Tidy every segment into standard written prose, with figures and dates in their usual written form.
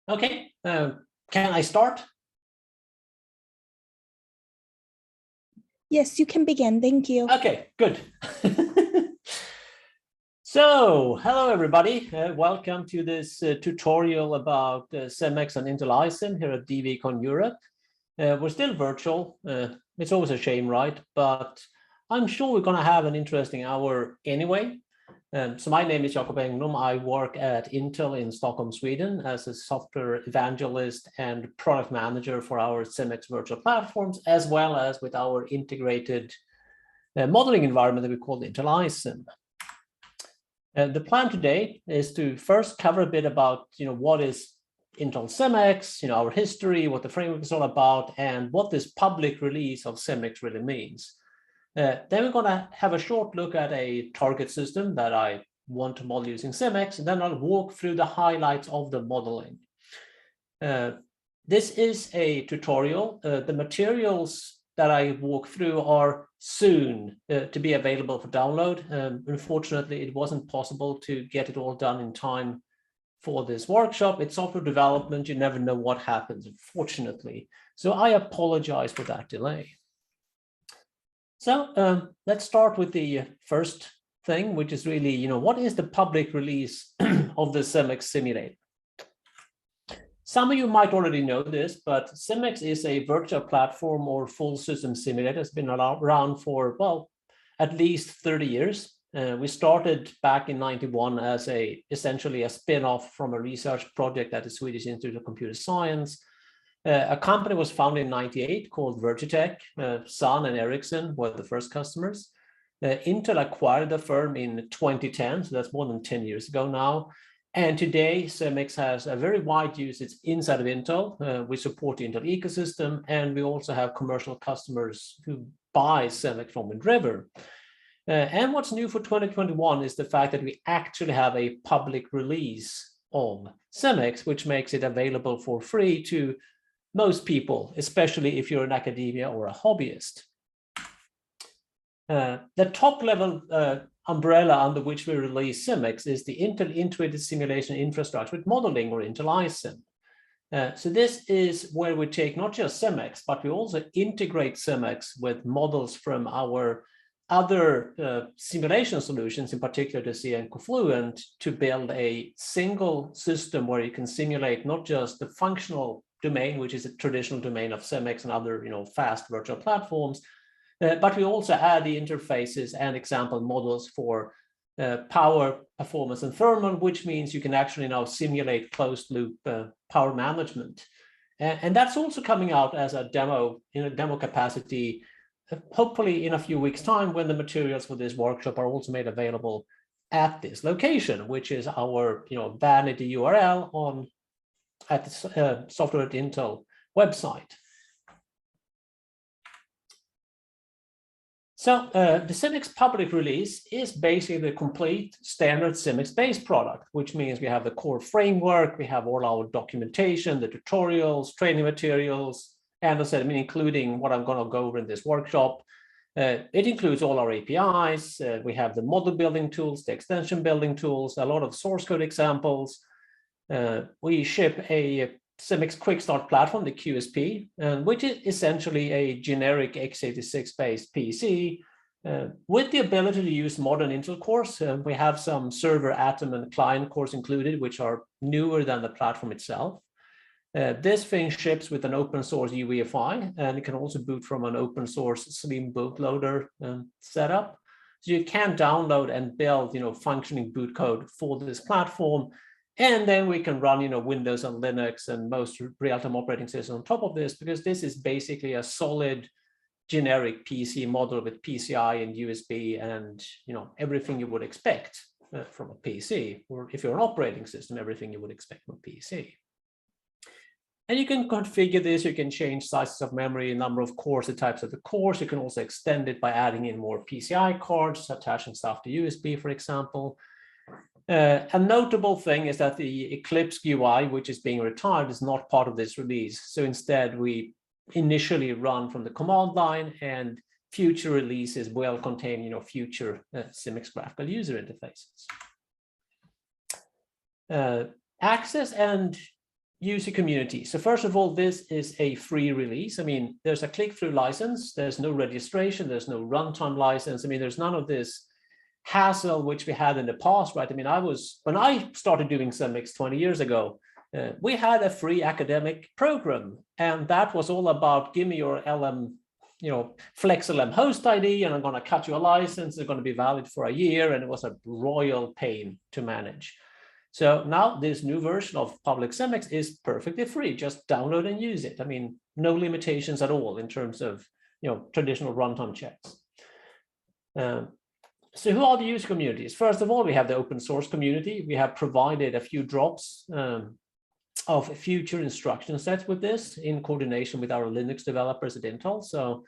Okay, can I start? Yes, you can begin. Thank you. Okay, good. So, hello everybody. Welcome to this tutorial about Simics and Intel ISIM here at DVCon Europe. We're still virtual. It's always a shame, right? But I'm sure we're going to have an interesting hour anyway. So my name is Jakob Engblom. I work at Intel in Stockholm, Sweden as a software evangelist and product manager for our Simics virtual platforms, as well as with our integrated modeling environment that we call Intel ISIM. The plan today is to first cover a bit about, what is Intel Simics, our history, what the framework is all about, and what this public release of Simics really means. Then we're going to have a short look at a target system that I want to model using Simics, and then I'll walk through the highlights of the modeling. This is a tutorial. The materials that I walk through are soon to be available for download. Unfortunately, it wasn't possible to get it all done in time for this workshop. It's software development. You never know what happens, unfortunately. So I apologize for that delay. So let's start with the first thing, which is really, what is the public release of the Simics simulator? Some of you might already know this, but Simics is a virtual platform or full system simulator. It's been around for, well, at least 30 years. We started back in '91 as essentially a spin-off from a research project at the Swedish Institute of Computer Science. A company was founded in '98 called Virgitech. Sun and Ericsson were the first customers. Intel acquired the firm in 2010, so that's more than 10 years ago now. And today, Simics has a very wide usage inside of Intel. We support the Intel ecosystem, and we also have commercial customers who buy Simics from Wind River. And what's new for 2021 is the fact that we actually have a public release of Simics, which makes it available for free to most people, especially if you're in academia or a hobbyist. The top level umbrella under which we release Simics is the Intel Integrated Simulation Infrastructure with Modeling, or Intel ISIM. So this is where we take not just Simics, but we also integrate Simics with models from our other simulation solutions, in particular the CA and Confluent, to build a single system where you can simulate not just the functional domain, which is a traditional domain of Simics and other, fast virtual platforms, but we also add the interfaces and example models for power, performance, and thermal, which means you can actually now simulate closed loop power management. And that's also coming out as a demo, in a demo capacity, hopefully in a few weeks' time, when the materials for this workshop are also made available at this location, which is our, vanity URL at the Software at Intel website. So the Simics public release is basically the complete standard Simics-based product, which means we have the core framework, we have all our documentation, the tutorials, training materials, and as I said, including what I'm going to go over in this workshop. It includes all our APIs. We have the model building tools, the extension building tools, a lot of source code examples. We ship a Simics Quick-Start Platform, the QSP, which is essentially a generic x86-based PC with the ability to use modern Intel cores. We have some server, Atom, and client cores included, which are newer than the platform itself. This thing ships with an open source UEFI, and it can also boot from an open source Slim bootloader setup. So you can download and build, functioning boot code for this platform. And then we can run, Windows and Linux and most real-time operating systems on top of this, because this is basically a solid generic PC model with PCIe and USB and, everything you would expect from a PC, or if you're an operating system, everything you would expect from a PC. And you can configure this. You can change sizes of memory, number of cores, the types of the cores. You can also extend it by adding in more PCI cards, attaching stuff to USB, for example. A notable thing is that the Eclipse UI, which is being retired, is not part of this release. So instead, we initially run from the command line, and future releases will contain, future Simics graphical user interfaces. Access and user community. So first of all, this is a free release. I mean, there's a click-through license. There's no registration. There's no runtime license. I mean, there's none of this hassle which we had in the past, right? I mean, when I started doing Simics 20 years ago, we had a free academic program, and that was all about give me your LM, FlexLM host ID, and I'm going to cut you a license. It's going to be valid for a year, and it was a royal pain to manage. So now this new version of public Simics is perfectly free. Just download and use it. I mean, no limitations at all in terms of traditional runtime checks. So who are the user communities? First of all, we have the open source community. We have provided a few drops of future instruction sets with this in coordination with our Linux developers at Intel. So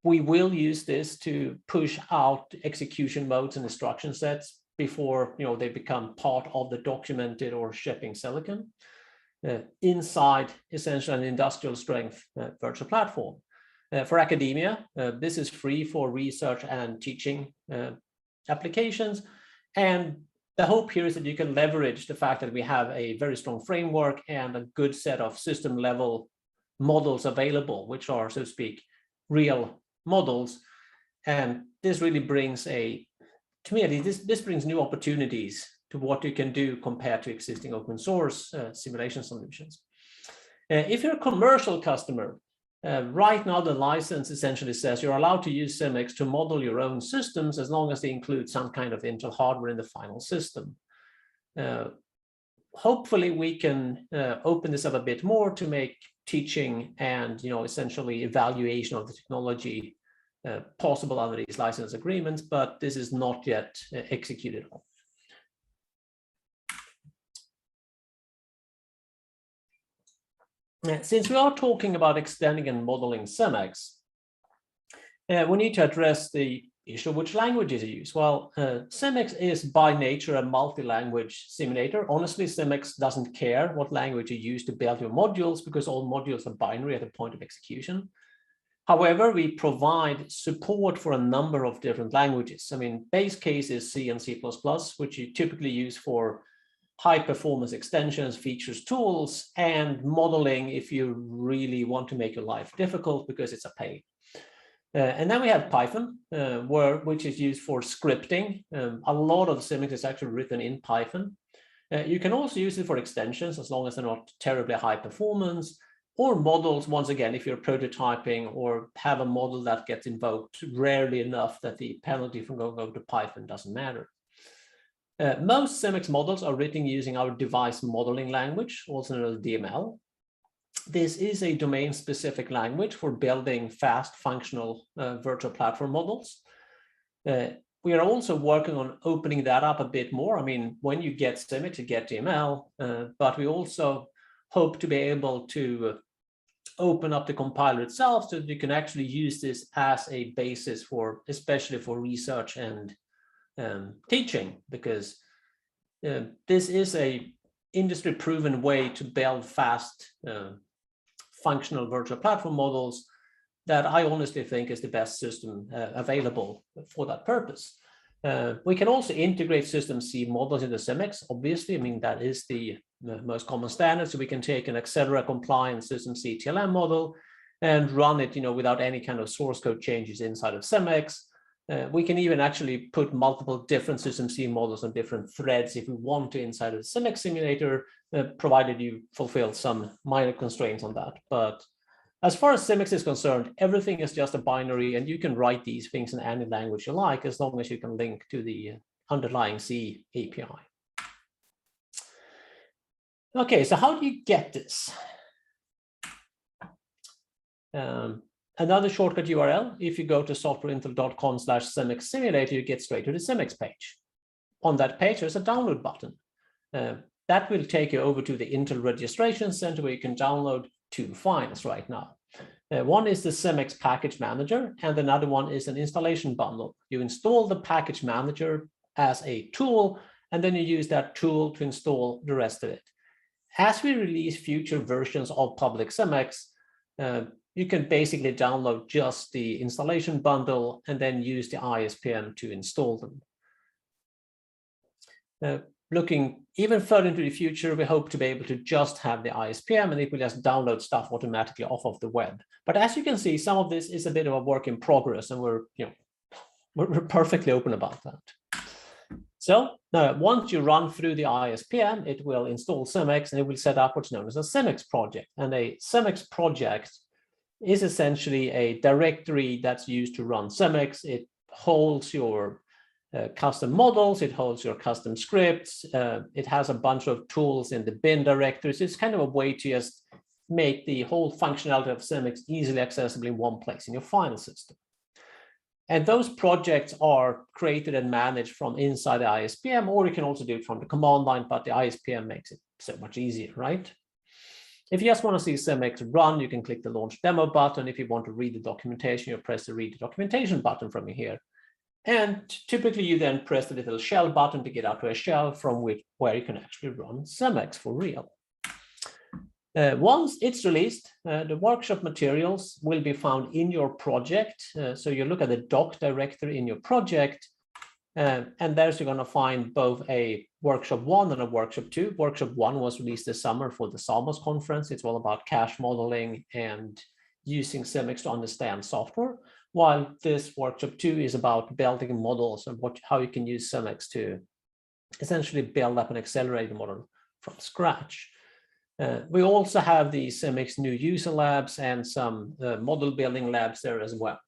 we will use this to push out execution modes and instruction sets before they become part of the documented or shipping silicon inside essentially an industrial strength virtual platform. For academia, this is free for research and teaching applications. And the hope here is that you can leverage the fact that we have a very strong framework and a good set of system level models available, which are, so to speak, real models. And this really brings to me, this brings new opportunities to what you can do compared to existing open source simulation solutions. If you're a commercial customer, right now the license essentially says you're allowed to use Simics to model your own systems as long as they include some kind of Intel hardware in the final system. Hopefully we can open this up a bit more to make teaching and essentially evaluation of the technology possible under these license agreements, but this is not yet executed on. Since we are talking about extending and modeling Simics, we need to address the issue of which languages you use. Well, Simics is by nature a multi-language simulator. Honestly, Simics doesn't care what language you use to build your modules because all modules are binary at the point of execution. However, we provide support for a number of different languages. I mean, base case is C and C++, which you typically use for high performance extensions, features, tools, and modeling if you really want to make your life difficult because it's a pain. And then we have Python, which is used for scripting. A lot of Simics is actually written in Python. You can also use it for extensions as long as they're not terribly high performance, or models, once again, if you're prototyping or have a model that gets invoked rarely enough that the penalty from going over to Python doesn't matter. Most Simics models are written using our device modeling language, also known as DML. This is a domain-specific language for building fast, functional virtual platform models. We are also working on opening that up a bit more. I mean, when you get Simics, you get DML, but we also hope to be able to open up the compiler itself so that you can actually use this as a basis for, especially for research and teaching, because this is a industry proven way to build fast functional virtual platform models that I honestly think is the best system available for that purpose. We can also integrate system C models into Simics. Obviously, I mean, that is the most common standard. So we can take an Accelerator compliant system C TLM model and run it, without any kind of source code changes inside of Simics. We can even actually put multiple different system C models on different threads if we want to inside of the Simics simulator, provided you fulfill some minor constraints on that. But as far as Simics is concerned, everything is just a binary, and you can write these things in any language you like, as long as you can link to the underlying C API. Okay, so how do you get this? Another shortcut URL, if you go to softwareintel.com/Simics simulator, you get straight to the Simics page. On that page, there's a download button. That will take you over to the Intel Registration Center, where you can download two files right now. One is the Simics Package Manager, and another one is an installation bundle. You install the Package Manager as a tool, and then you use that tool to install the rest of it. As we release future versions of public Simics, you can basically download just the installation bundle and then use the ISPM to install them. looking even further into the future, we hope to be able to just have the ISPM and it will just download stuff automatically off of the web. But as you can see, some of this is a bit of a work in progress, and we're perfectly open about that. So once you run through the ISPM, it will install Simics and it will set up what's known as a Simics project. And a Simics project is essentially a directory that's used to run Simics. It holds your custom models, it holds your custom scripts, it has a bunch of tools in the bin directories. It's kind of a way to just make the whole functionality of Simics easily accessible in one place in your file system. And those projects are created and managed from inside the ISPM, or you can also do it from the command line, but the ISPM makes it so much easier, right? If you just want to see Simics run, you can click the Launch Demo button. If you want to read the documentation, you press the Read the Documentation button from here. And typically, you then press the little shell button to get out to a shell from where you can actually run Simics for real. Once it's released, the workshop materials will be found in your project. So you look at the doc directory in your project, and there's you're going to find both a workshop 1 and a workshop 2. Workshop 1 was released this summer for the SAMOS conference. It's all about cache modeling and using Simics to understand software, while this workshop 2 is about building models and how you can use Simics to essentially build up an accelerator model from scratch. We also have the Simics new user labs and some model building labs there as well,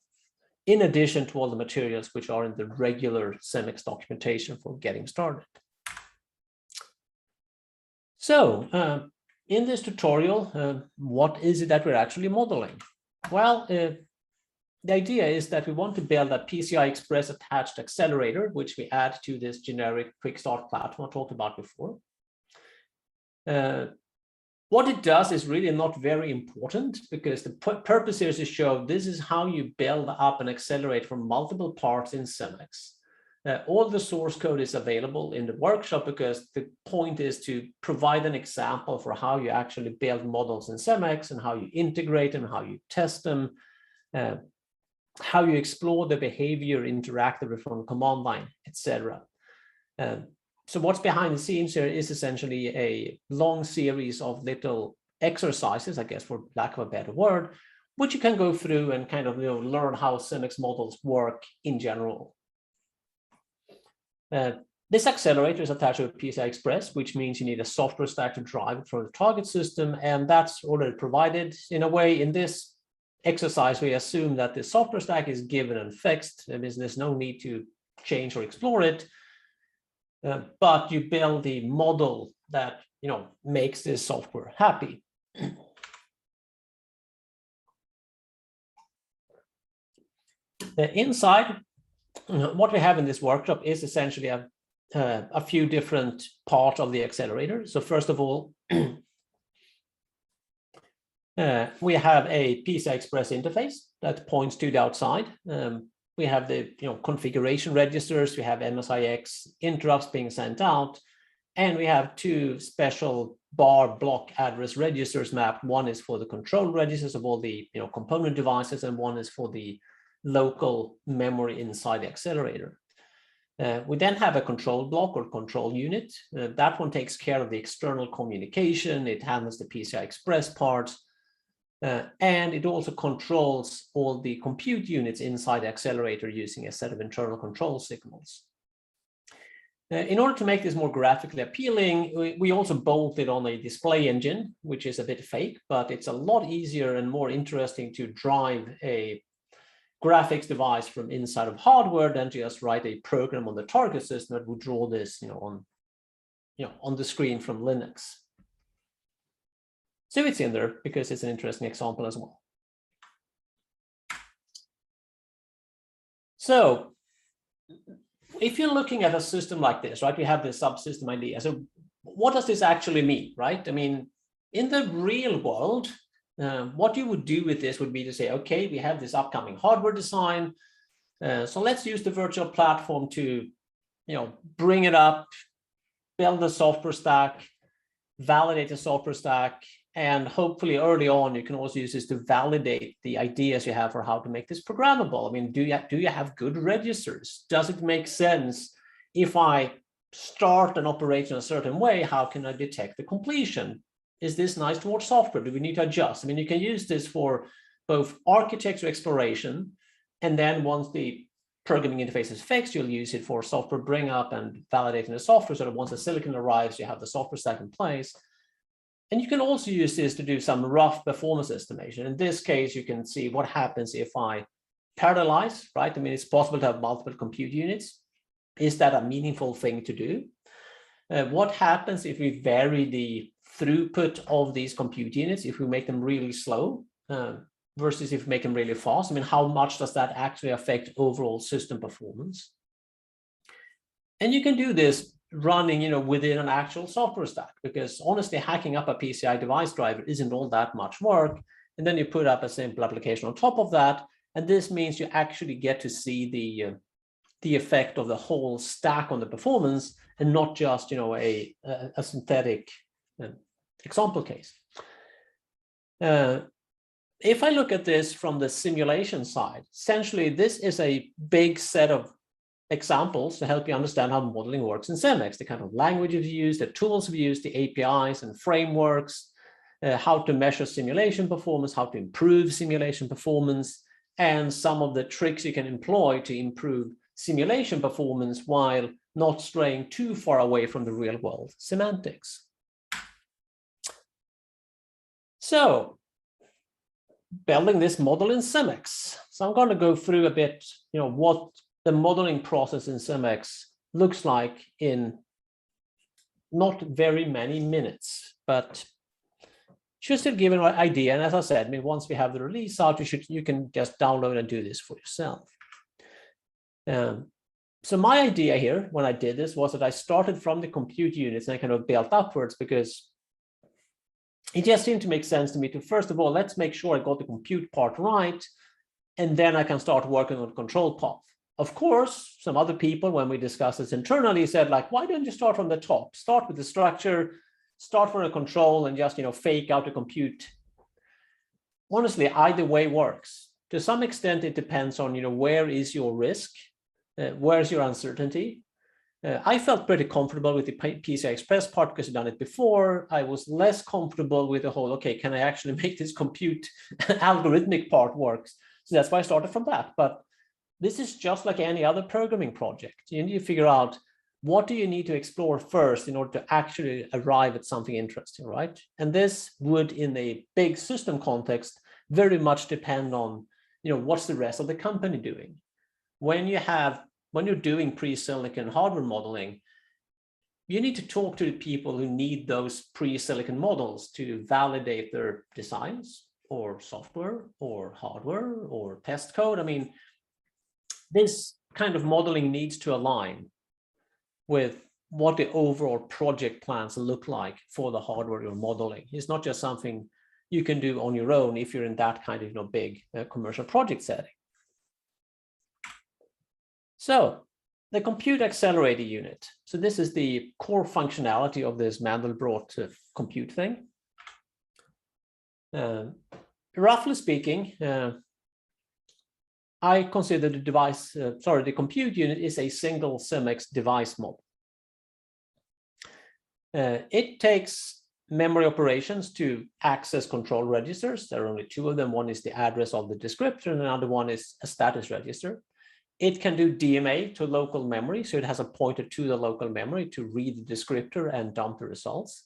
in addition to all the materials which are in the regular Simics documentation for getting started. So in this tutorial, what is it that we're actually modeling? Well, the idea is that we want to build a PCI Express attached accelerator, which we add to this generic quick start platform I talked about before. What it does is really not very important, because the purpose here is to show this is how you build up an accelerator from multiple parts in Simics. All the source code is available in the workshop, because the point is to provide an example for how you actually build models in Simics and how you integrate them, how you test them, how you explore the behavior interactively from the command line, etc. So what's behind the scenes here is essentially a long series of little exercises, I guess, for lack of a better word, which you can go through and kind of learn how Simics models work in general. This accelerator is attached to a PCI Express, which means you need a software stack to drive it from the target system, and that's already provided. In a way, in this exercise, we assume that the software stack is given and fixed. That means there's no need to change or explore it. But you build the model that makes this software happy. Inside, what we have in this workshop is essentially a few different parts of the accelerator. So first of all, we have a PCI Express interface that points to the outside. We have the configuration registers, we have MSIX interrupts being sent out, and we have two special bar block address registers mapped. One is for the control registers of all the component devices, and one is for the local memory inside the accelerator. We then have a control block or control unit. That one takes care of the external communication. It handles the PCI Express parts. And it also controls all the compute units inside the accelerator using a set of internal control signals. In order to make this more graphically appealing, we also bolted on a display engine, which is a bit fake, but it's a lot easier and more interesting to drive a graphics device from inside of hardware than just write a program on the target system that would draw this on the screen from Linux. So it's in there because it's an interesting example as well. So if you're looking at a system like this, right, we have this subsystem idea. So what does this actually mean, right? I mean, in the real world, what you would do with this would be to say, okay, we have this upcoming hardware design. So let's use the virtual platform to, bring it up, build the software stack, validate the software stack, and hopefully early on, you can also use this to validate the ideas you have for how to make this programmable. I mean, do you have good registers? Does it make sense if I start an operation a certain way, how can I detect the completion? Is this nice towards software? Do we need to adjust? I mean, you can use this for both architecture exploration, and then once the programming interface is fixed, you'll use it for software bring up and validating the software, so that once the silicon arrives, you have the software stack in place. And you can also use this to do some rough performance estimation. In this case, you can see what happens if I parallelize, right? I mean, it's possible to have multiple compute units. Is that a meaningful thing to do? What happens if we vary the throughput of these compute units, if we make them really slow versus if we make them really fast? I mean, how much does that actually affect overall system performance? And you can do this running, within an actual software stack, because honestly, hacking up a PCI device driver isn't all that much work. And then you put up a simple application on top of that. And this means you actually get to see the effect of the whole stack on the performance, and not just, a synthetic example case. If I look at this from the simulation side, essentially, this is a big set of examples to help you understand how modeling works in Simics, the kind of languages we use, the tools we use, the APIs and frameworks, how to measure simulation performance, how to improve simulation performance, and some of the tricks you can employ to improve simulation performance while not straying too far away from the real world semantics. So, building this model in Simics. So I'm going to go through a bit, what the modeling process in Simics looks like in not very many minutes, but should still give an idea. And as I said, I mean, once we have the release out, you can just download and do this for yourself. So my idea here, when I did this, was that I started from the compute units and I kind of built upwards, because it just seemed to make sense to me to, first of all, let's make sure I got the compute part right, and then I can start working on the control path. Of course, some other people, when we discussed this internally, said, like, why don't you start from the top? Start with the structure, start from the control, and just, fake out the compute. Honestly, either way works. To some extent, it depends on, where is your risk? Where's your uncertainty? I felt pretty comfortable with the PCI Express part because I've done it before. I was less comfortable with the whole, okay, can I actually make this compute algorithmic part work? So that's why I started from that. But this is just like any other programming project. You need to figure out, what do you need to explore first in order to actually arrive at something interesting, right? And this would, in a big system context, very much depend on, what's the rest of the company doing? When you're doing pre-silicon hardware modeling, you need to talk to the people who need those pre-silicon models to validate their designs or software or hardware or test code. I mean, this kind of modeling needs to align with what the overall project plans look like for the hardware you're modeling. It's not just something you can do on your own if you're in that kind of big commercial project setting. So the compute accelerator unit. So this is the core functionality of this Mandelbrot compute thing. Roughly speaking, I consider the compute unit is a single Simics device model. It takes memory operations to access control registers. There are only two of them. One is the address of the descriptor, and another one is a status register. It can do DMA to local memory, so it has a pointer to the local memory to read the descriptor and dump the results.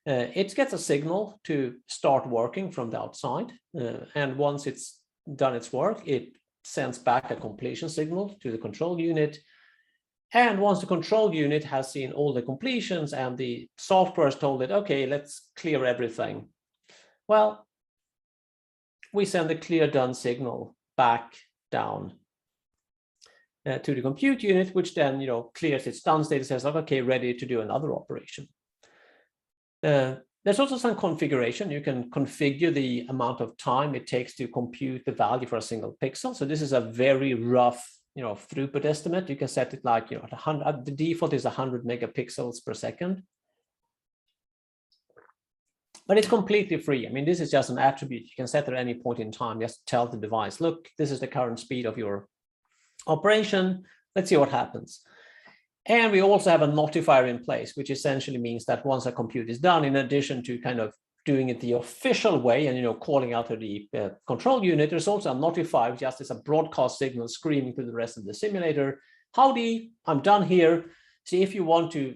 It gets a signal to start working from the outside, and once it's done its work, it sends back a completion signal to the control unit. And once the control unit has seen all the completions and the software has told it, okay, let's clear everything, well, we send the clear done signal back down to the compute unit, which then clears its done state and says, like, okay, ready to do another operation. There's also some configuration. You can configure the amount of time it takes to compute the value for a single pixel. So this is a very rough throughput estimate. You can set it like at 100. The default is 100 megapixels per second. But it's completely free. I mean, this is just an attribute you can set at any point in time. Just tell the device, look, this is the current speed of your operation. Let's see what happens. And we also have a notifier in place, which essentially means that once a compute is done, in addition to kind of doing it the official way and calling out to the control unit, there's also a notifier, just as a broadcast signal screaming to the rest of the simulator. Howdy, I'm done here. So if you want to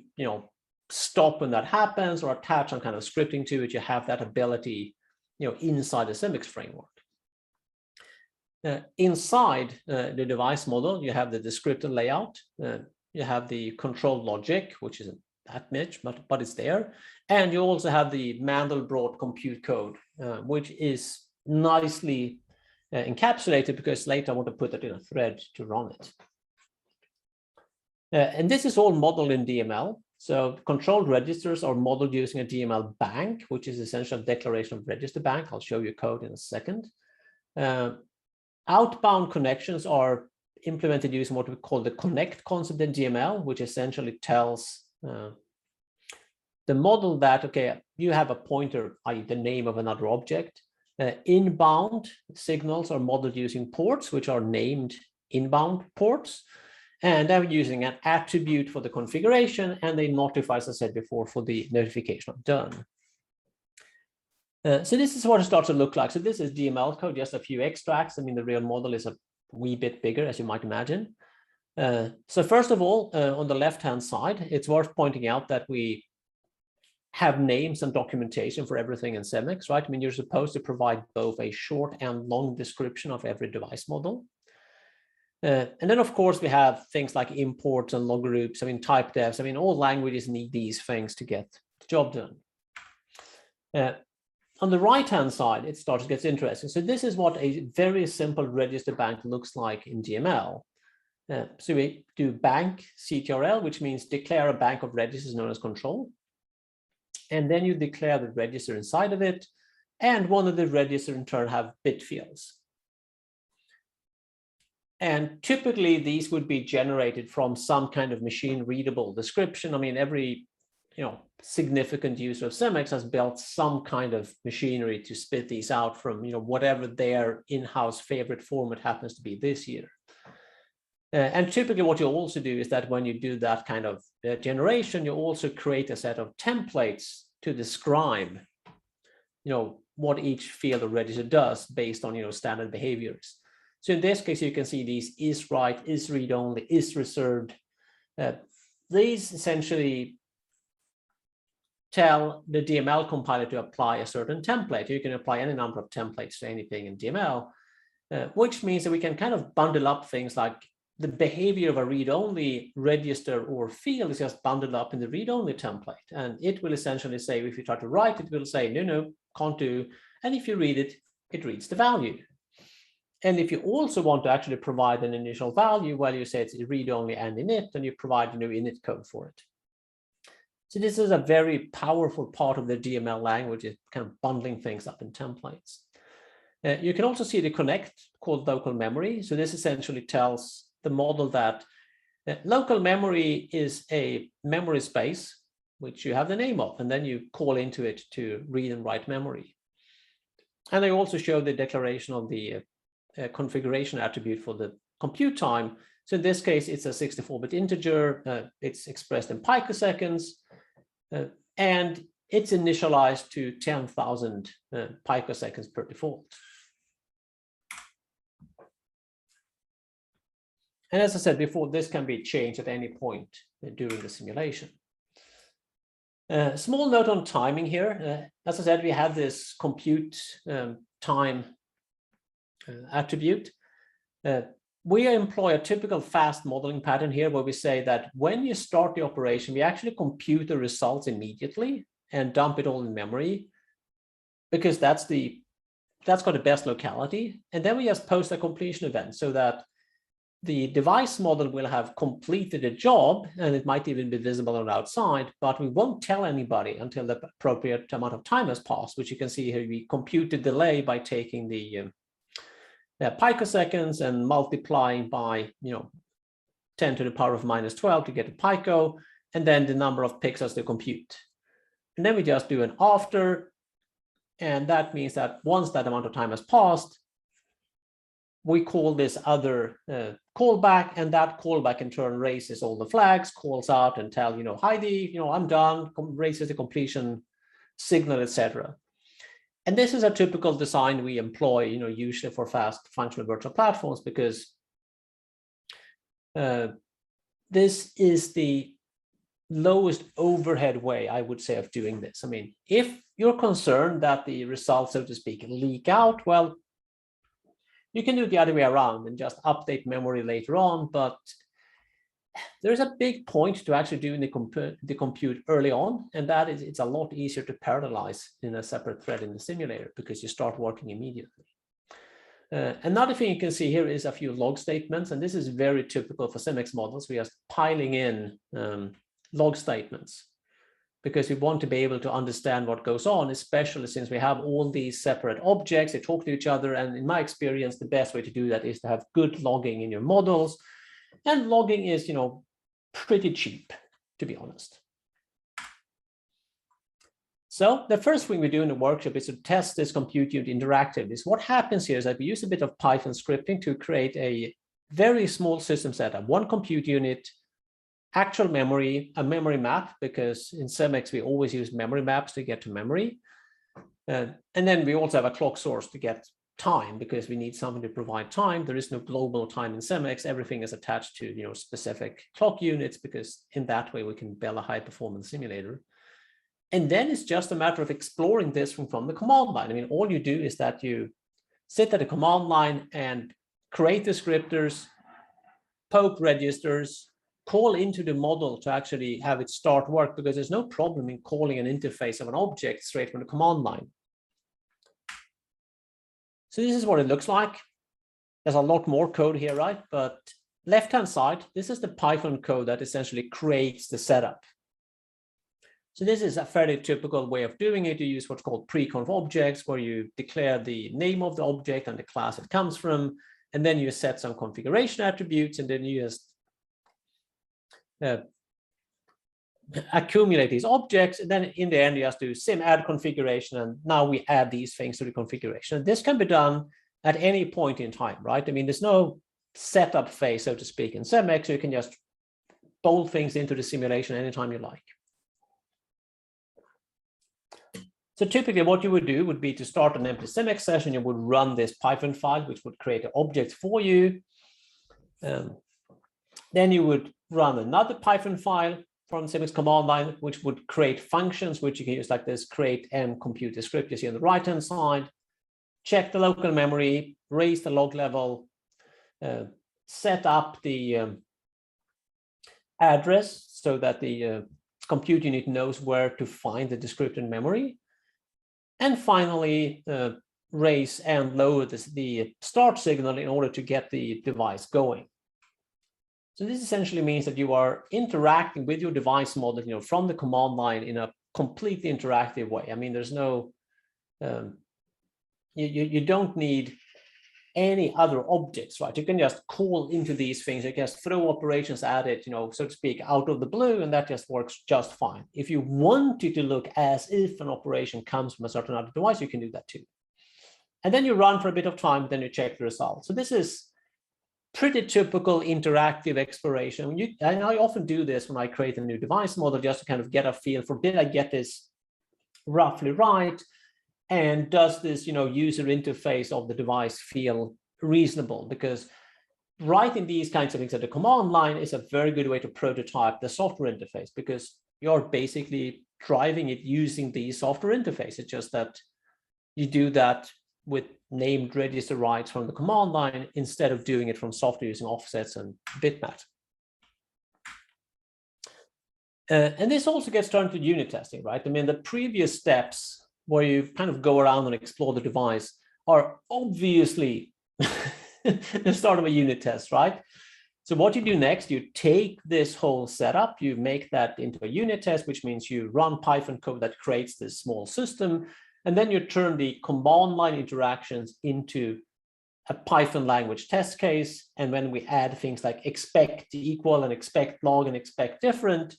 stop when that happens or attach some kind of scripting to it, you have that ability inside the Simics framework. Inside the device model, you have the descriptor layout. You have the control logic, which isn't that much, but it's there. And you also have the Mandelbrot compute code, which is nicely encapsulated, because later I want to put it in a thread to run it. And this is all modeled in DML. So controlled registers are modeled using a DML bank, which is essentially a declaration of register bank. I'll show you code in a second. Outbound connections are implemented using what we call the connect concept in DML, which essentially tells the model that, okay, you have a pointer, i.e. the name of another object. Inbound signals are modeled using ports, which are named inbound ports. And I'm using an attribute for the configuration, and they notify, as I said before, for the notification of done. So this is what it starts to look like. So this is DML code, just a few extracts. I mean, the real model is a wee bit bigger, as you might imagine. So first of all, on the left-hand side, it's worth pointing out that we have names and documentation for everything in Simics, right? I mean, you're supposed to provide both a short and long description of every device model. And then, of course, we have things like imports and log groups. I mean, type defs. I mean, all languages need these things to get the job done. On the right-hand side, it starts to get interesting. So this is what a very simple register bank looks like in DML. So we do bank CTRL, which means declare a bank of registers known as control. And then you declare the register inside of it. And one of the registers in turn have bit fields. And typically, these would be generated from some kind of machine-readable description. I mean, every significant user of Simics has built some kind of machinery to spit these out from whatever their in-house favorite format happens to be this year. And typically, what you also do is that when you do that kind of generation, you also create a set of templates to describe, what each field or register does based on standard behaviors. So in this case, you can see these is write, is read only, is reserved. These essentially tell the DML compiler to apply a certain template. You can apply any number of templates to anything in DML, which means that we can kind of bundle up things like the behavior of a read-only register or field is just bundled up in the read-only template. And it will essentially say, if you try to write, it will say, no, can't do. And if you read it, it reads the value. And if you also want to actually provide an initial value, well, you say it's read-only and init, and you provide a new init code for it. So this is a very powerful part of the DML language, is kind of bundling things up in templates. You can also see the connect called local memory. So this essentially tells the model that local memory is a memory space, which you have the name of, and then you call into it to read and write memory. And I also show the declaration of the configuration attribute for the compute time. So in this case, it's a 64-bit integer. It's expressed in picoseconds, and it's initialized to 10,000 picoseconds per default. And as I said before, this can be changed at any point during the simulation. Small note on timing here. As I said, we have this compute time attribute. We employ a typical fast modeling pattern here, where we say that when you start the operation, we actually compute the results immediately and dump it all in memory, because that's got the best locality. And then we just post a completion event so that the device model will have completed a job, and it might even be visible on the outside, but we won't tell anybody until the appropriate amount of time has passed, which you can see here. We compute the delay by taking the picoseconds and multiplying by 10 to the power of -12 to get a pico, and then the number of pixels to compute. And then we just do an after, and that means that once that amount of time has passed, we call this other callback, and that callback in turn raises all the flags, calls out and tell, Heidi, I'm done, raises the completion signal, etc. And this is a typical design we employ, usually for fast functional virtual platforms, because this is the lowest overhead way, I would say, of doing this. I mean, if you're concerned that the results, so to speak, leak out, well, you can do it the other way around and just update memory later on. But there's a big point to actually doing the compute early on, and that is it's a lot easier to parallelize in a separate thread in the simulator because you start working immediately. Another thing you can see here is a few log statements, and this is very typical for Simics models. We are piling in log statements because we want to be able to understand what goes on, especially since we have all these separate objects, they talk to each other. And in my experience, the best way to do that is to have good logging in your models. And logging is, pretty cheap, to be honest. So the first thing we do in the workshop is to test this compute unit interactively. So what happens here is that we use a bit of Python scripting to create a very small system setup, one compute unit, actual memory, a memory map, because in Simics we always use memory maps to get to memory. And then we also have a clock source to get time, because we need something to provide time. There is no global time in Simics. Everything is attached to specific clock units, because in that way we can build a high performance simulator. And then it's just a matter of exploring this from the command line. I mean, all you do is that you sit at the command line and create descriptors, poke registers, call into the model to actually have it start work, because there's no problem in calling an interface of an object straight from the command line. So this is what it looks like. There's a lot more code here, right? But left-hand side, this is the Python code that essentially creates the setup. So this is a fairly typical way of doing it. You use what's called pre-conf objects, where you declare the name of the object and the class it comes from, and then you set some configuration attributes, and then you just accumulate these objects, and then in the end you just do sim add configuration, and now we add these things to the configuration. And this can be done at any point in time, right? I mean, there's no setup phase, so to speak, in Simics, so you can just bolt things into the simulation anytime you like. So typically what you would do would be to start an empty Simics session. You would run this Python file, which would create an object for you. Then you would run another Python file from Simics command line, which would create functions, which you can use like this, create m compute descript you see on the right-hand side, check the local memory, raise the log level, set up the address so that the compute unit knows where to find the descriptor memory. And finally, raise and lower the start signal in order to get the device going. So this essentially means that you are interacting with your device model, from the command line in a completely interactive way. I mean, there's no, you don't need any other objects, right? You can just call into these things. You can just throw operations at it, so to speak, out of the blue, and that just works just fine. If you want it to look as if an operation comes from a certain other device, you can do that too. And then you run for a bit of time, then you check the results. So this is pretty typical interactive exploration. And I often do this when I create a new device model, just to kind of get a feel for, did I get this roughly right? And does this, user interface of the device feel reasonable? Because writing these kinds of things at the command line is a very good way to prototype the software interface, because you're basically driving it using the software interface. It's just that you do that with named register writes from the command line instead of doing it from software using offsets and bitmap. And this also gets turned to unit testing, right? I mean, the previous steps where you kind of go around and explore the device are obviously the start of a unit test, right? So what you do next, you take this whole setup, you make that into a unit test, which means you run Python code that creates this small system, and then you turn the command line interactions into a Python language test case. And when we add things like expect equal and expect log and expect different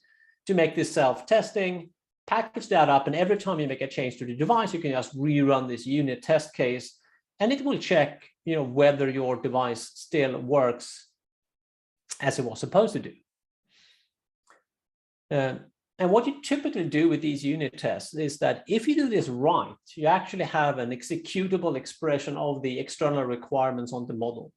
to make this self-testing, package that up, and every time you make a change to the device, you can just rerun this unit test case and it will check, whether your device still works as it was supposed to do. And what you typically do with these unit tests is that if you do this right, you actually have an executable expression of the external requirements on the model.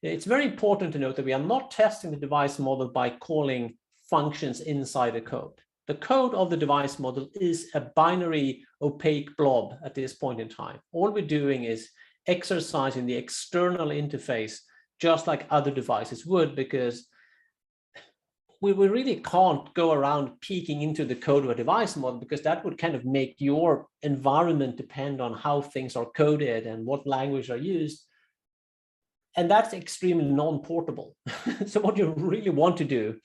It's very important to note that we are not testing the device model by calling functions inside the code. The code of the device model is a binary opaque blob at this point in time. All we're doing is exercising the external interface just like other devices would, because we really can't go around peeking into the code of a device model, because that would kind of make your environment depend on how things are coded and what language are used. And that's extremely non-portable. So what you really want to do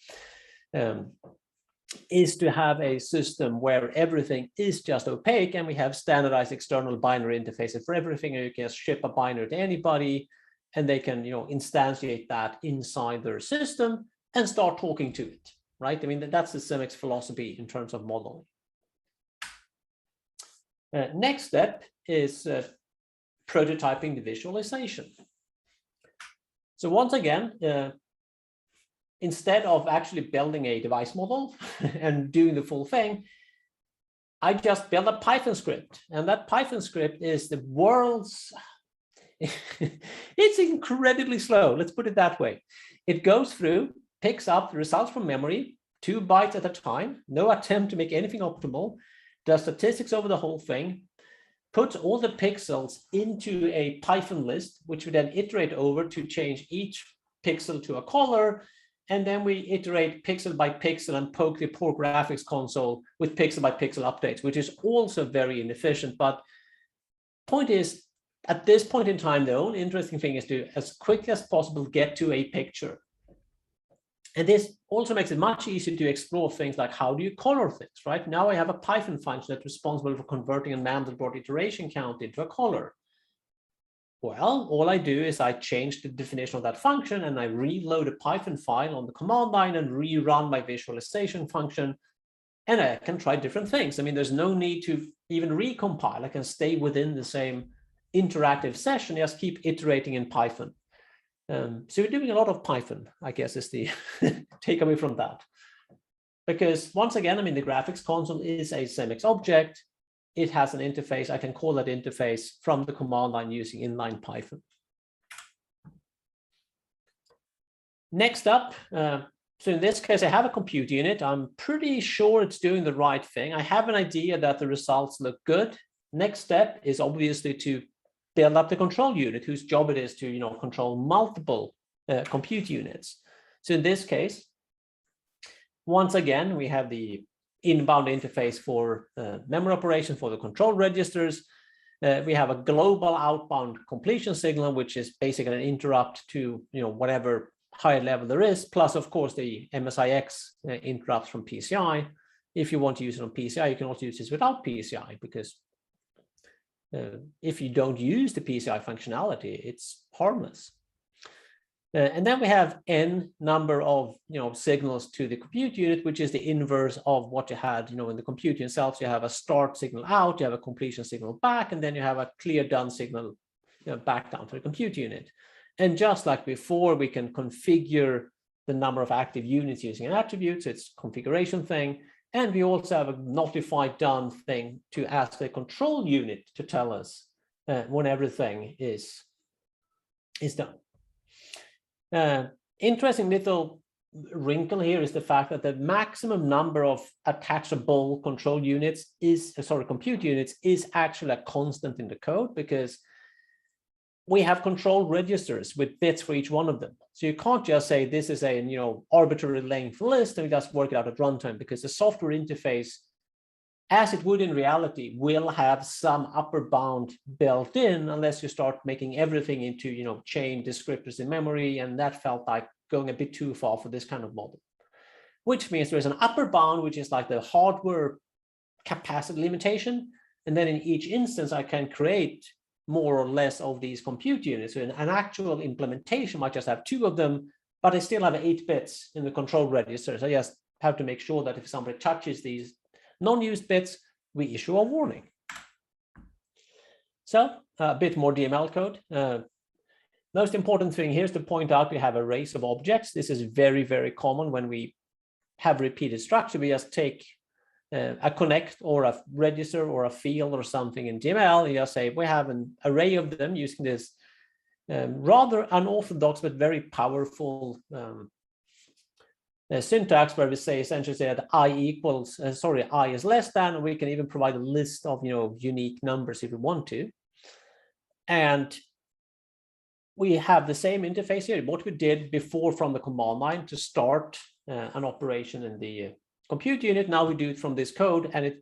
is to have a system where everything is just opaque, and we have standardized external binary interfaces for everything. You can ship a binary to anybody, and they can, instantiate that inside their system and start talking to it, right? I mean, that's the Simics philosophy in terms of modeling. Next step is prototyping the visualization. So once again, instead of actually building a device model and doing the full thing, I just built a Python script. And that Python script is the world's, it's incredibly slow, let's put it that way. It goes through, picks up the results from memory, 2 bytes at a time, no attempt to make anything optimal, does statistics over the whole thing, puts all the pixels into a Python list, which we then iterate over to change each pixel to a color. And then we iterate pixel by pixel and poke the poor graphics console with pixel by pixel updates, which is also very inefficient. But point is, at this point in time, the only interesting thing is to, as quickly as possible, get to a picture. And this also makes it much easier to explore things like, how do you color things, right? Now I have a Python function that's responsible for converting a Mandelbrot iteration count into a color. Well, all I do is I change the definition of that function, and I reload a Python file on the command line and rerun my visualization function, and I can try different things. I mean, there's no need to even recompile. I can stay within the same interactive session, just keep iterating in Python. So we're doing a lot of Python, I guess, is the takeaway from that. Because once again, I mean, the graphics console is a Simics object. It has an interface. I can call that interface from the command line using inline Python. Next up, so in this case, I have a compute unit. I'm pretty sure it's doing the right thing. I have an idea that the results look good. Next step is obviously to build up the control unit, whose job it is to, control multiple compute units. So in this case, once again, we have the inbound interface for memory operation for the control registers. We have a global outbound completion signal, which is basically an interrupt to whatever higher level there is, plus of course the MSIX interrupts from PCI. If you want to use it on PCI, you can also use this without PCI, because if you don't use the PCI functionality, it's harmless. And then we have n number of signals to the compute unit, which is the inverse of what you had in the compute unit itself. So you have a start signal out, you have a completion signal back, and then you have a clear done signal back down to the compute unit. And just like before, we can configure the number of active units using an attribute. So it's a configuration thing. And we also have a notified done thing to ask the control unit to tell us when everything is done. Interesting little wrinkle here is the fact that the maximum number of attachable control units compute units is actually a constant in the code, because we have control registers with bits for each one of them. So you can't just say this is a arbitrary length list and we just work it out at runtime, because the software interface, as it would in reality, will have some upper bound built in, unless you start making everything into chain descriptors in memory, and that felt like going a bit too far for this kind of model. Which means there's an upper bound, which is like the hardware capacity limitation, and then in each instance I can create more or less of these compute units. So an actual implementation might just have 2 of them, but I still have 8 bits in the control registers. I just have to make sure that if somebody touches these non-used bits, we issue a warning. So a bit more DML code. Most important thing here is to point out we have arrays of objects. This is very, very common when we have repeated structure. We just take a connect or a register or a field or something in DML. You just say we have an array of them using this rather unorthodox but very powerful syntax, where we say essentially that I equals, I is less than. We can even provide a list of unique numbers if we want to. And we have the same interface here. What we did before from the command line to start an operation in the compute unit, now we do it from this code, and it's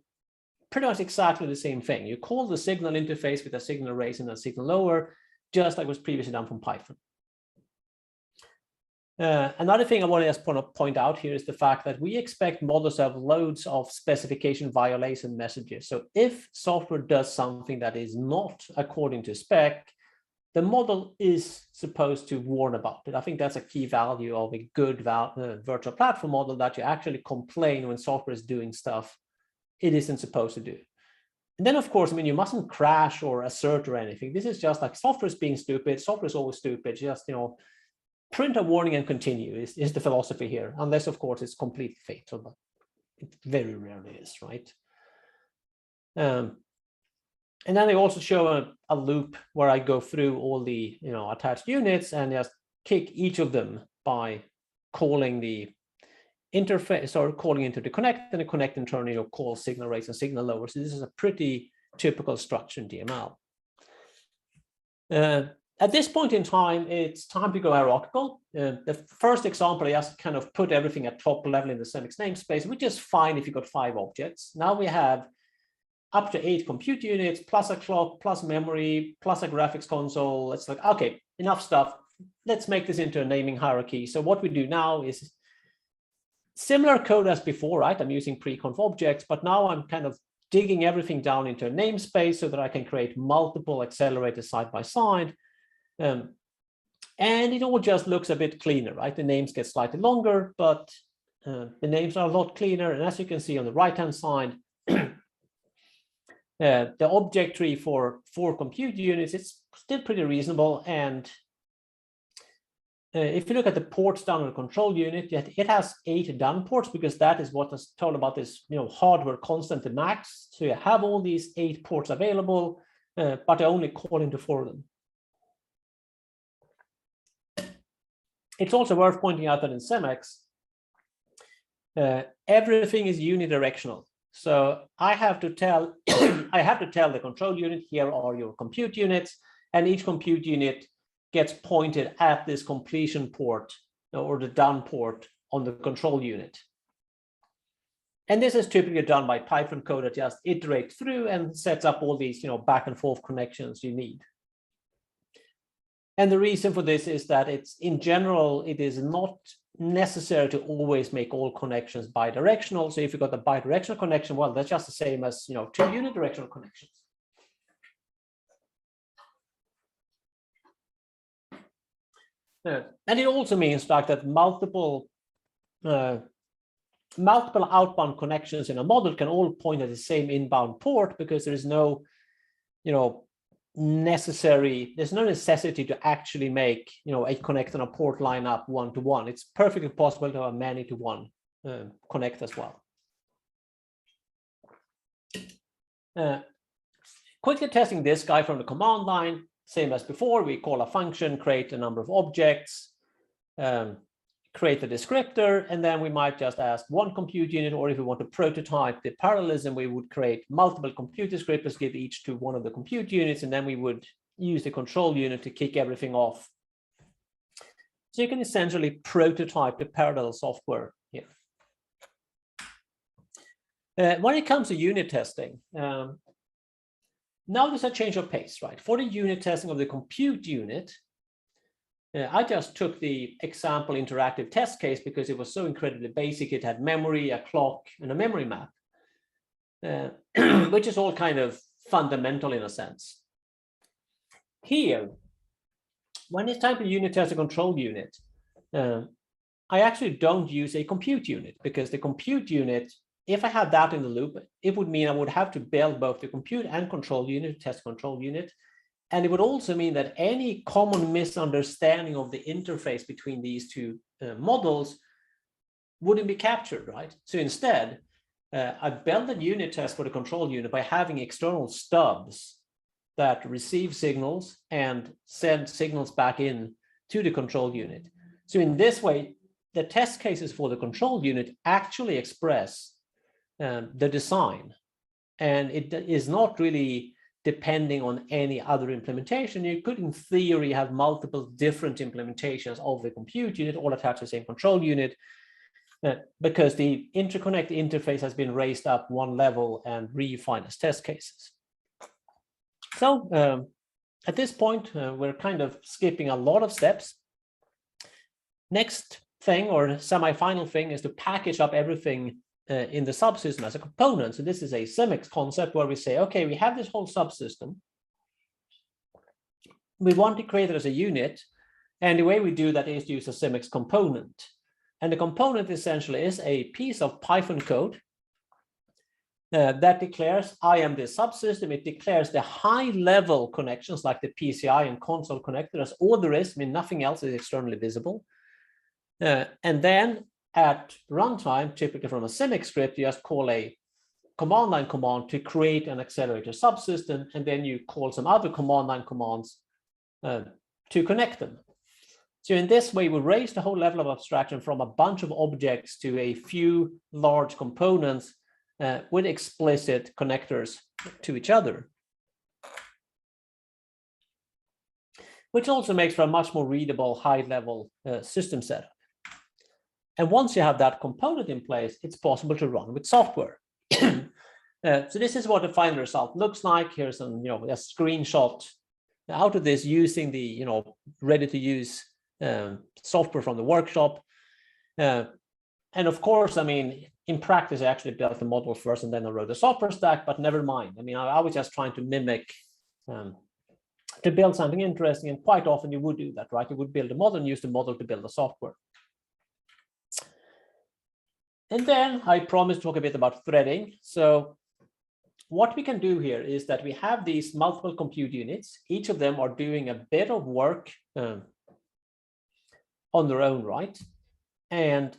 pretty much exactly the same thing. You call the signal interface with a signal arrays and a signal lower, just like was previously done from Python. Another thing I want to just point out here is the fact that we expect models to have loads of specification violation messages. So if software does something that is not according to spec, the model is supposed to warn about it. I think that's a key value of a good virtual platform model, that you actually complain when software is doing stuff it isn't supposed to do. And then, of course, I mean, you mustn't crash or assert or anything. This is just like software is being stupid. Software is always stupid. Just, print a warning and continue is the philosophy here, unless, of course, it's completely fatal, but it very rarely is, right? And then they also show a loop where I go through all the attached units and just kick each of them by calling the interface or calling into the connect, and the connect in turn calls signal rates and signal lowers. So this is a pretty typical structure in DML. At this point in time, it's time to go hierarchical. The first example, I just kind of put everything at top level in the Simics namespace, which is fine if you got 5 objects. Now we have up to 8 compute units, plus a clock, plus memory, plus a graphics console. It's like, okay, enough stuff. Let's make this into a naming hierarchy. So what we do now is similar code as before, right? I'm using pre-conf objects, but now I'm kind of digging everything down into a namespace so that I can create multiple accelerators side by side. And it all just looks a bit cleaner, right? The names get slightly longer, but the names are a lot cleaner. And as you can see on the right-hand side, the object tree for 4 compute units, it's still pretty reasonable. And if you look at the ports down on the control unit, it has 8 done ports, because that is what is told about this, hardware constant to max. So you have all these 8 ports available, but I only call into 4 of them. It's also worth pointing out that in Simics, everything is unidirectional. So I have to tell the control unit, here are your compute units, and each compute unit gets pointed at this completion port or the done port on the control unit. And this is typically done by Python code that just iterates through and sets up all these back and forth connections you need. And the reason for this is that in general, it is not necessary to always make all connections bidirectional. So if you've got a bidirectional connection, well, that's just the same as 2 unidirectional connections. And it also means like that multiple outbound connections in a model can all point at the same inbound port, because there is no necessity to actually make a connect and a port line up 1-to-1. It's perfectly possible to have a many-to-one connect as well. Quickly testing this guy from the command line, same as before. We call a function, create a number of objects, create a descriptor, and then we might just ask 1 compute unit, or if we want to prototype the parallelism, we would create multiple compute descriptors, give each to one of the compute units, and then we would use the control unit to kick everything off. So you can essentially prototype the parallel software here. When it comes to unit testing, now there's a change of pace, right? For the unit testing of the compute unit, I just took the example interactive test case because it was so incredibly basic. It had memory, a clock, and a memory map, which is all kind of fundamental in a sense. Here, when it's time to unit test a control unit, I actually don't use a compute unit, because the compute unit if I had that in the loop, it would mean I would have to build both the compute and control unit, test control unit. And it would also mean that any common misunderstanding of the interface between these two models wouldn't be captured, right? So instead, I built a unit test for the control unit by having external stubs that receive signals and send signals back in to the control unit. So in this way, the test cases for the control unit actually express the design, and it is not really depending on any other implementation. You could, in theory, have multiple different implementations of the compute unit all attached to the same control unit, because the interconnect interface has been raised up one level and refined as test cases. So at this point, we're kind of skipping a lot of steps. Next thing, or semi-final thing, is to package up everything in the subsystem as a component. So this is a Simics concept where we say, okay, we have this whole subsystem. We want to create it as a unit. And the way we do that is to use a Simics component. And the component essentially is a piece of Python code that declares, I am this subsystem. It declares the high-level connections like the PCIe and console connector. That's all there is. I mean, nothing else is externally visible. And then at runtime, typically from a Simics script, you just call a command line command to create an accelerator subsystem, and then you call some other command line commands to connect them. So in this way, we raise the whole level of abstraction from a bunch of objects to a few large components with explicit connectors to each other, which also makes for a much more readable high-level system setup. And once you have that component in place, it's possible to run with software. So this is what the final result looks like. Here's a screenshot out of this using the ready-to-use software from the workshop. And of course, I mean, in practice, I actually built the model first and then I wrote the software stack, but never mind. I mean, I was just trying to mimic to build something interesting, and quite often you would do that, right? You would build a model and use the model to build the software. And then I promised to talk a bit about threading. So what we can do here is that we have these multiple compute units. Each of them are doing a bit of work on their own, right? And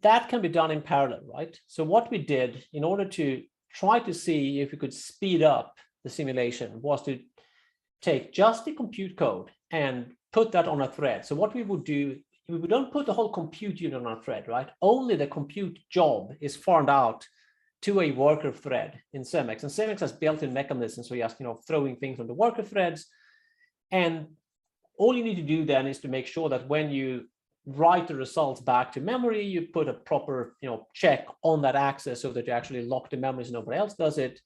that can be done in parallel, right? So what we did in order to try to see if we could speed up the simulation was to take just the compute code and put that on a thread. So what we would do, we don't put the whole compute unit on a thread, right? Only the compute job is farmed out to a worker thread in Simics. And Simics has built-in mechanisms for just throwing things on the worker threads. And all you need to do then is to make sure that when you write the results back to memory, you put a proper check on that access so that you actually lock the memory so nobody else does it.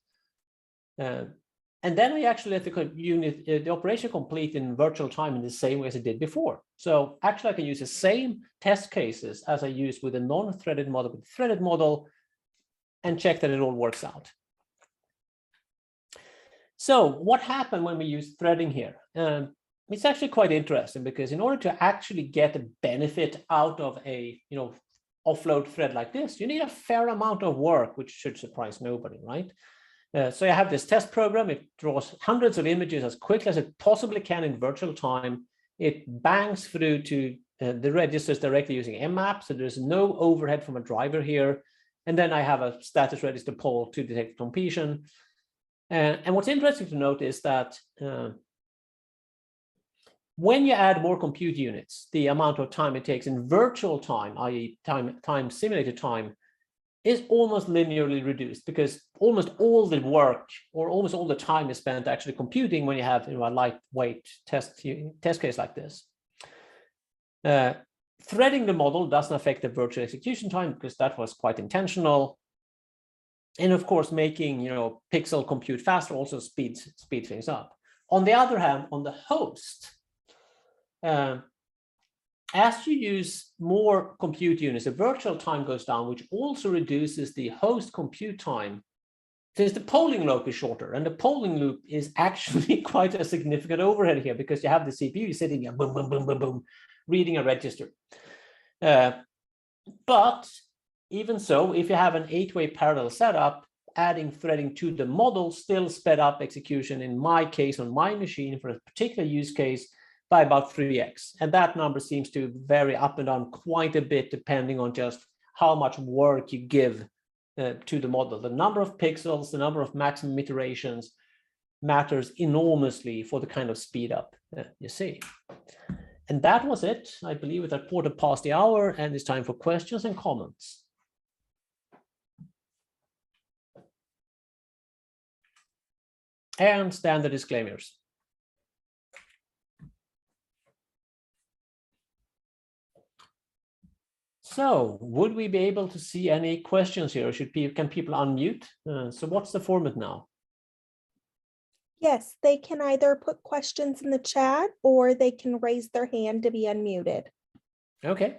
And then we actually let the operation complete in virtual time in the same way as it did before. So actually I can use the same test cases as I used with a non-threaded model, with a threaded model, and check that it all works out. So what happened when we use threading here? It's actually quite interesting, because in order to actually get a benefit out of a offload thread like this, you need a fair amount of work, which should surprise nobody, right? So I have this test program. It draws hundreds of images as quickly as it possibly can in virtual time. It bangs through to the registers directly using mmap, so there's no overhead from a driver here. And then I have a status register poll to detect completion. And what's interesting to note is that when you add more compute units, the amount of time it takes in virtual time, i.e. time simulated time, is almost linearly reduced, because almost all the work or almost all the time is spent actually computing when you have a lightweight test case like this. Threading the model doesn't affect the virtual execution time, because that was quite intentional. And of course, making pixel compute faster also speeds things up. On the other hand, on the host, as you use more compute units, the virtual time goes down, which also reduces the host compute time, since the polling loop is shorter. And the polling loop is actually quite a significant overhead here, because you have the CPU sitting here, boom, boom, boom, boom, boom, reading a register. But even so, if you have an 8-way parallel setup, adding threading to the model still sped up execution, in my case, on my machine for a particular use case, by about 3x. And that number seems to vary up and down quite a bit depending on just how much work you give to the model. The number of pixels, the number of maximum iterations matters enormously for the kind of speed up you see. And that was it. I believe it's a quarter past the hour, and it's time for questions and comments. And standard disclaimers. So, would we be able to see any questions here? Can people unmute? So what's the format now? Yes, they can either put questions in the chat or they can raise their hand to be unmuted. Okay.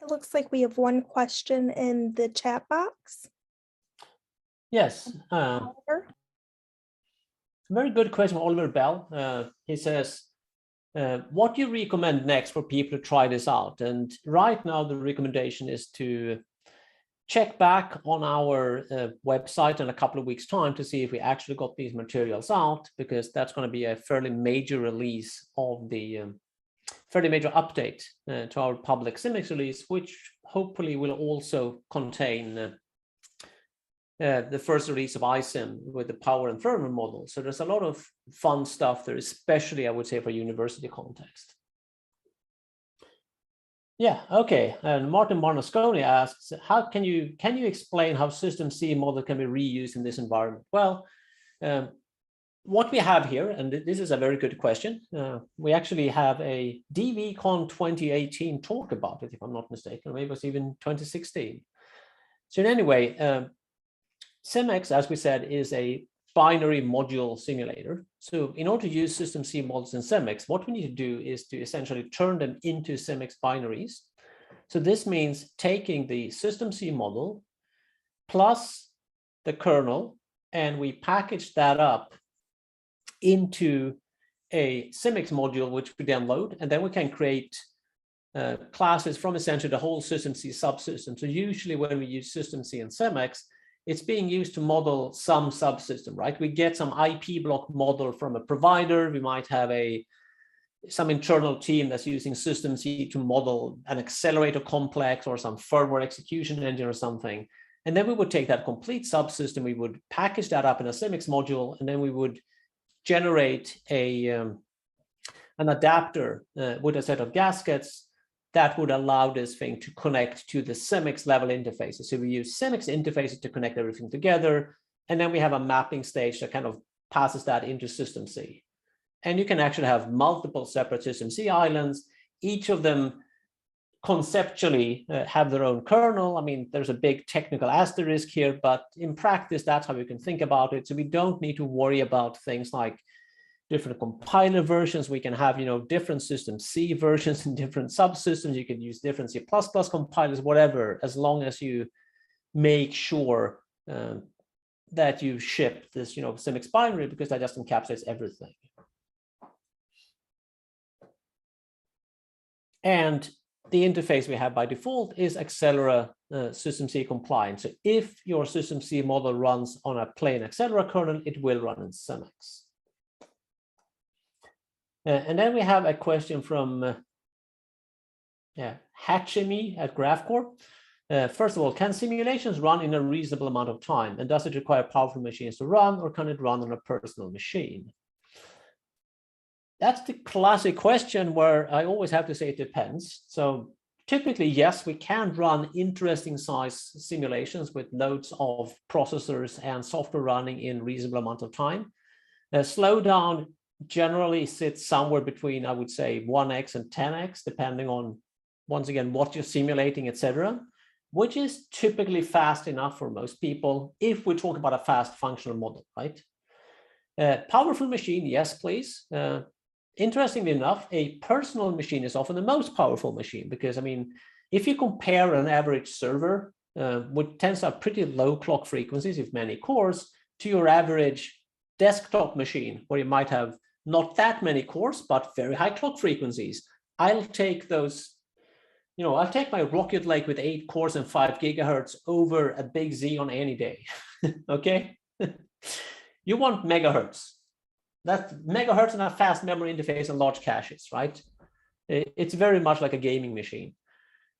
It looks like we have one question in the chat box. Yes. Oliver? Very good question from Oliver Bell. He says, what do you recommend next for people to try this out? And right now, the recommendation is to check back on our website in a couple of weeks' time to see if we actually got these materials out, because that's going to be a fairly major release of the fairly major update to our public Simics release, which hopefully will also contain the first release of ISIM with the power and firmware model. So there's a lot of fun stuff there, especially I would say for university context. Yeah, okay. And Martin Barnasconi asks, how can you explain how System C model can be reused in this environment? Well, what we have here, and this is a very good question, we actually have a DVCon 2018 talk about it, if I'm not mistaken, or maybe it was even 2016. So in any way, Simics, as we said, is a binary module simulator. So in order to use System C models in Simics, what we need to do is to essentially turn them into Simics binaries. So this means taking the System C model plus the kernel, and we package that up into a Simics module, which we then load, and then we can create classes from essentially the whole System C subsystem. So usually when we use System C in Simics, it's being used to model some subsystem, right? We get some IP block model from a provider. We might have some internal team that's using System C to model an accelerator complex or some firmware execution engine or something. And then we would take that complete subsystem, we would package that up in a Simics module, and then we would generate an adapter with a set of gaskets that would allow this thing to connect to the Simics level interfaces. So we use Simics interfaces to connect everything together, and then we have a mapping stage that kind of passes that into System C. And you can actually have multiple separate System C islands, each of them conceptually have their own kernel. I mean, there's a big technical asterisk here, but in practice, that's how you can think about it. So we don't need to worry about things like different compiler versions. We can have, different System C versions and different subsystems. You can use different C++ compilers, whatever, as long as you make sure that you ship this, Simics binary, because that just encapsulates everything. And the interface we have by default is Accelerator System C compliant. So if your System C model runs on a plain Accelerator kernel, it will run in Simics. And then we have a question from Hatchemi at GraphCorp. First of all, can simulations run in a reasonable amount of time? And does it require powerful machines to run, or can it run on a personal machine? That's the classic question where I always have to say it depends. So typically, yes, we can run interesting size simulations with loads of processors and software running in reasonable amount of time. Slowdown generally sits somewhere between, I would say, 1x and 10x, depending on, once again, what you're simulating, etc., which is typically fast enough for most people if we talk about a fast functional model, right? Powerful machine, yes, please. Interestingly enough, a personal machine is often the most powerful machine because, I mean, if you compare an average server, which tends to have pretty low clock frequencies, if many cores, to your average desktop machine, where you might have not that many cores, but very high clock frequencies, I'll take those, I'll take my Rocket Lake with 8 cores and 5 gigahertz over a big Xeon any day, okay? You want megahertz. That's megahertz and a fast memory interface and large caches, right? It's very much like a gaming machine.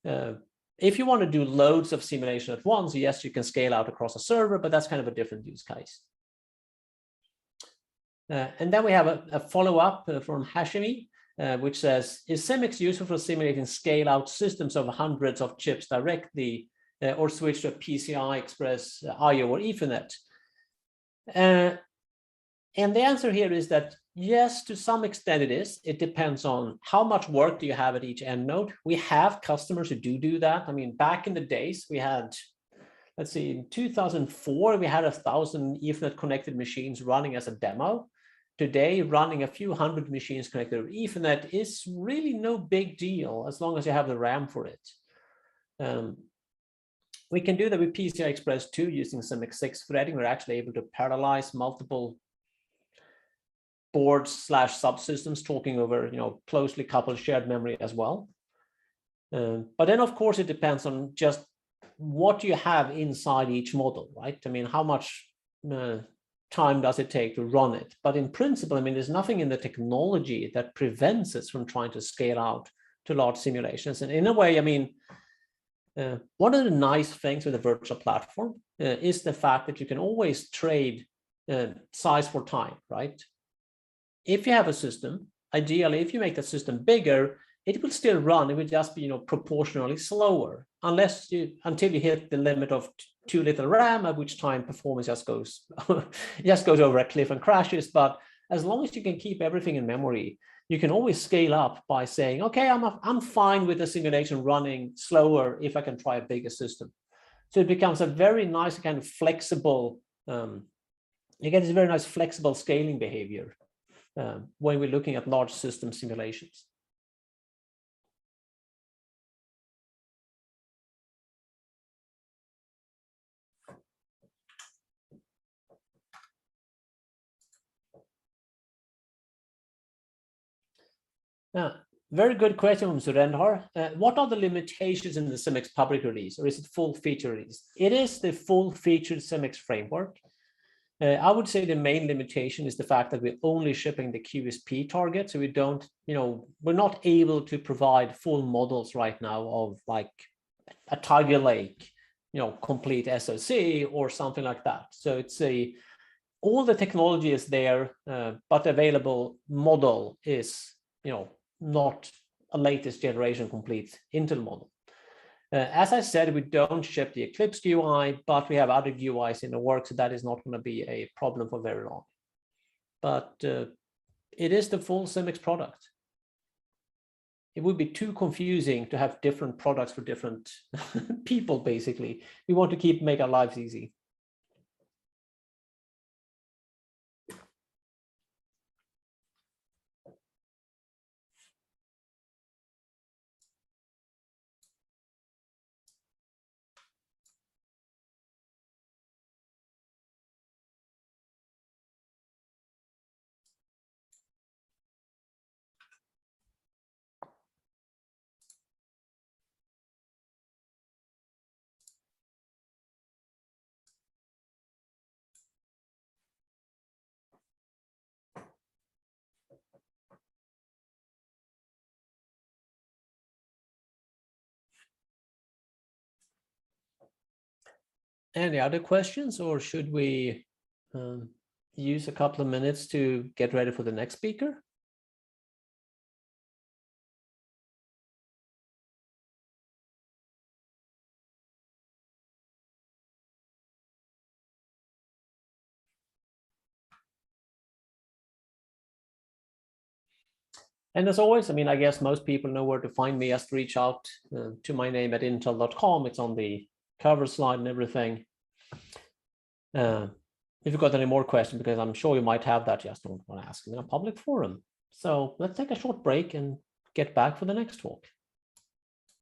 If you want to do loads of simulation at once, yes, you can scale out across a server, but that's kind of a different use case. And then we have a follow-up from Hashimi, which says, is Simics useful for simulating scale-out systems of hundreds of chips directly or switch to a PCI Express, IO, or Ethernet? And the answer here is that yes, to some extent it is. It depends on how much work do you have at each end node. We have customers who do that. I mean, back in the days, we had, let's see, in 2004, we had 1,000 Ethernet connected machines running as a demo. Today, running a few hundred machines connected to Ethernet is really no big deal as long as you have the RAM for it. We can do that with PCI Express 2 using Simics 6 threading. We're actually able to parallelize multiple boards / subsystems talking over, closely coupled shared memory as well. But then, of course, it depends on just what you have inside each model, right? I mean, how much time does it take to run it? But in principle, I mean, there's nothing in the technology that prevents us from trying to scale out to large simulations. And in a way, I mean, one of the nice things with a virtual platform is the fact that you can always trade size for time, right? If you have a system, ideally, if you make the system bigger, it will still run. It will just be, proportionally slower, until you hit the limit of too little RAM, at which time performance just goes over a cliff and crashes. But as long as you can keep everything in memory, you can always scale up by saying, okay, I'm fine with the simulation running slower if I can try a bigger system. So it becomes a very nice kind of flexible, you get this very nice flexible scaling behavior when we're looking at large system simulations. Very good question from Surendhar. What are the limitations in the Simics public release, or is it full feature release? It is the full featured Simics framework. I would say the main limitation is the fact that we're only shipping the QSP target. So we don't, we're not able to provide full models right now of like a Tiger Lake, complete SoC or something like that. So it's all the technology is there, but the available model is, not a latest generation complete Intel model. As I said, we don't ship the Eclipse UI, but we have other UIs in the works, so that is not going to be a problem for very long. But it is the full Simics product. It would be too confusing to have different products for different people, basically. We want to make our lives easy. Any other questions, or should we use a couple of minutes to get ready for the next speaker? And as always, I mean, I guess most people know where to find me. Just reach out to my name at intel.com. It's on the cover slide and everything. If you've got any more questions, because I'm sure you might have that, just don't want to ask in a public forum. So let's take a short break and get back for the next talk.